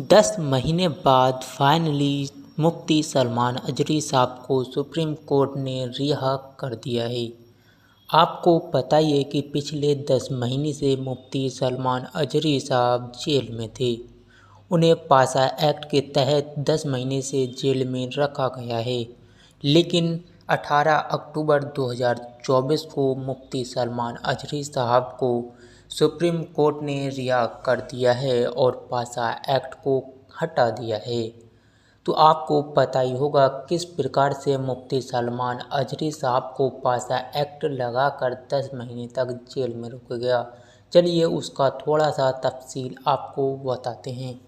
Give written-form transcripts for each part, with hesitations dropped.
10 महीने बाद फाइनली मुफ्ती सलमान अजरी साहब को सुप्रीम कोर्ट ने रिहा कर दिया है। आपको पता ही है कि पिछले 10 महीने से मुफ्ती सलमान अजरी साहब जेल में थे। उन्हें पासा एक्ट के तहत 10 महीने से जेल में रखा गया है, लेकिन 18 अक्टूबर 2024 को मुफ्ती सलमान अजरी साहब को सुप्रीम कोर्ट ने रिहा कर दिया है और पासा एक्ट को हटा दिया है। तो आपको पता ही होगा किस प्रकार से मुफ्ती सलमान अजरी साहब को पासा एक्ट लगाकर 10 महीने तक जेल में रखा गया। चलिए उसका थोड़ा सा तफसील आपको बताते हैं।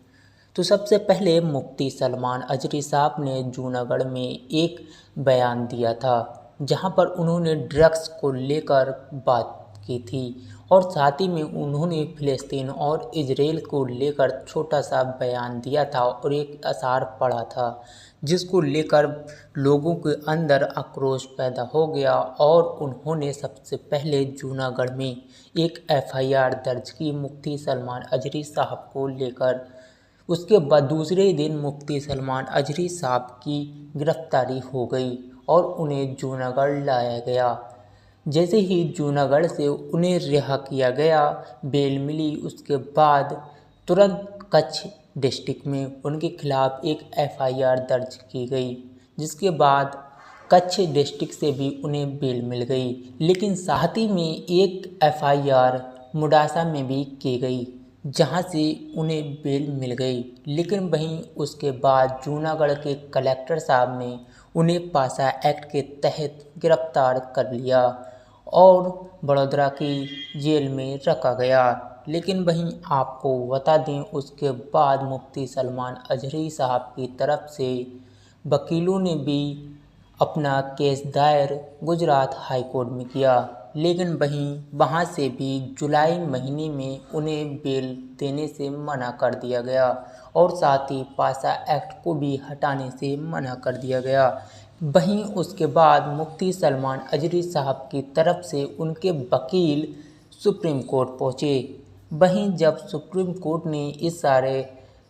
तो सबसे पहले मुफ्ती सलमान अजरी साहब ने जूनागढ़ में एक बयान दिया था, जहां पर उन्होंने ड्रग्स को लेकर बात की थी और साथ ही में उन्होंने फ़िलिस्तीन और इजराइल को लेकर छोटा सा बयान दिया था और एक अशार पढ़ा था, जिसको लेकर लोगों के अंदर आक्रोश पैदा हो गया और उन्होंने सबसे पहले जूनागढ़ में एक एफआईआर दर्ज की मुफ्ती सलमान अजरी साहब को लेकर। उसके बाद दूसरे दिन मुफ्ती सलमान अजरी साहब की गिरफ्तारी हो गई और उन्हें जूनागढ़ लाया गया। जैसे ही जूनागढ़ से उन्हें रिहा किया गया, बेल मिली, उसके बाद तुरंत कच्छ डिस्ट्रिक्ट में उनके खिलाफ एक एफआईआर दर्ज की गई, जिसके बाद कच्छ डिस्ट्रिक्ट से भी उन्हें बेल मिल गई। लेकिन साथ ही में एक एफआईआर मुडासा में भी की गई, जहां से उन्हें बेल मिल गई। लेकिन वहीं उसके बाद जूनागढ़ के कलेक्टर साहब ने उन्हें पासा एक्ट के तहत गिरफ्तार कर लिया और बड़ौदा की जेल में रखा गया। लेकिन वहीं आपको बता दें, उसके बाद मुफ्ती सलमान अजरी साहब की तरफ से वकीलों ने भी अपना केस दायर गुजरात हाई कोर्ट में किया, लेकिन वहीं वहां से भी जुलाई महीने में उन्हें बेल देने से मना कर दिया गया और साथ ही पासा एक्ट को भी हटाने से मना कर दिया गया। वहीं उसके बाद मुफ्ती सलमान अजरी साहब की तरफ से उनके वकील सुप्रीम कोर्ट पहुंचे। वहीं जब सुप्रीम कोर्ट ने इस सारे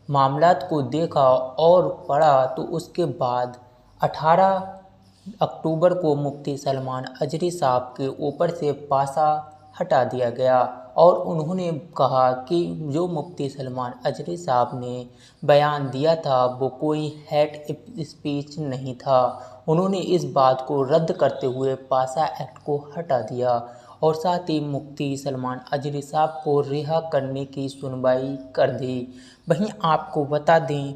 मामलात को देखा और पढ़ा, तो उसके बाद 18 अक्टूबर को मुफ्ती सलमान अजरी साहब के ऊपर से पासा हटा दिया गया और उन्होंने कहा कि जो मुफ्ती सलमान अजरी साहब ने बयान दिया था वो कोई हेट स्पीच नहीं था। उन्होंने इस बात को रद्द करते हुए पासा एक्ट को हटा दिया और साथ ही मुफ्ती सलमान अजरी साहब को रिहा करने की सुनवाई कर दी। वहीं आपको बता दें,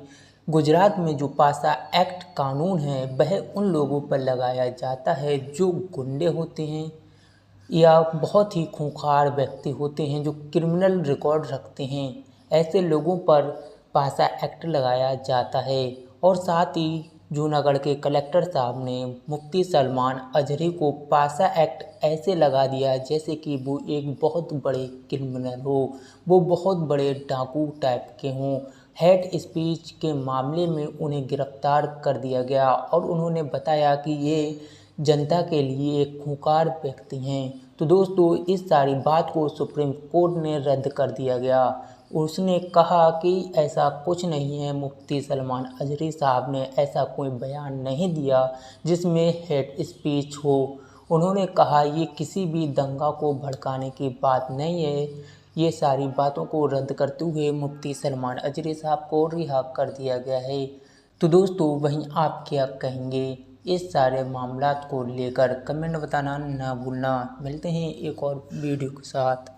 गुजरात में जो पासा एक्ट कानून है वह उन लोगों पर लगाया जाता है जो गुंडे होते हैं या बहुत ही खूंखार व्यक्ति होते हैं, जो क्रिमिनल रिकॉर्ड रखते हैं। ऐसे लोगों पर पासा एक्ट लगाया जाता है। और साथ ही जूनागढ़ के कलेक्टर साहब ने मुफ्ती सलमान अजरी को पासा एक्ट ऐसे लगा दिया जैसे कि वो एक बहुत बड़े क्रिमिनल हो, वो बहुत बड़े डाकू टाइप के हों। हेट स्पीच के मामले में उन्हें गिरफ्तार कर दिया गया और उन्होंने बताया कि ये जनता के लिए एक खूंखार व्यक्ति हैं। तो दोस्तों, इस सारी बात को सुप्रीम कोर्ट ने रद्द कर दिया गया। उसने कहा कि ऐसा कुछ नहीं है, मुफ्ती सलमान अजरी साहब ने ऐसा कोई बयान नहीं दिया जिसमें हेट स्पीच हो। उन्होंने कहा ये किसी भी दंगा को भड़काने की बात नहीं है। ये सारी बातों को रद्द करते हुए मुफ्ती सलमान अजरी साहब को रिहा कर दिया गया है। तो दोस्तों, वहीं आप क्या कहेंगे इस सारे मामलात को लेकर? कमेंट बताना ना भूलना। मिलते हैं एक और वीडियो के साथ।